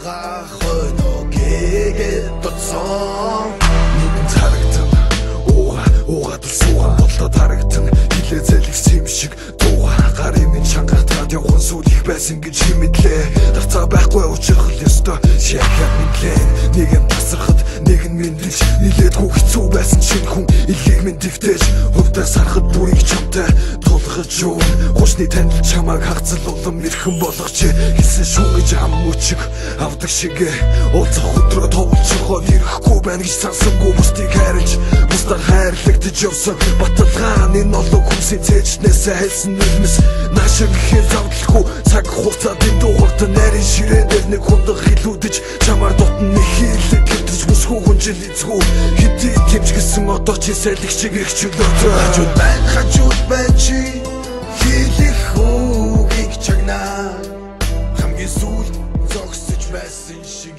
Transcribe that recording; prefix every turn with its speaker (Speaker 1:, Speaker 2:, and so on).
Speaker 1: Га хойногээд дутсан нүдэнд харагдан уугаад суугаан болоод харагдан хилээ зэлгсэн юм шиг дуугаа гарын минь чангаатаад явхан сүүл их байсан гэж хэмэдлээ дарцаа байхгүй уучрах ёстой шахаад минлээ нэг юм тасрахад нэг нь мэндэлж нилээдгүй хэцүү байсан шинэ хүн илгийг минь дэвтэж хувьдаа сарахад бүрийг чамтай тулгаж юу гушны танил чамааг хагцал улам мэрхэн болгоч хэлсэн шүү гэж ам мөчг авдаг шигэ уулзах өдрөө товлцохоо ирэхгүй байна гэж сансангүй бусдыг хайрлаж бусдаар хайрлагдаж явсан баталгаан энэ олон хүнсийн цээжнээсээ хэлсэн нүмс наашиг ихээр завдлахгүй цаг хугацаанд дуугарт нарийн ширээдэр нэг хундаг хилүүдэж чамаар дотн нэг хийлэг гэрдэж бүсгүй хүнжил эзгүй хэдий тэмчгэсэн одоо чи сэлэг шиг их чөлөөтэй хажууд байна чи хийх үгийг чагнаа хамгийн сүүл зогсож байсан шиг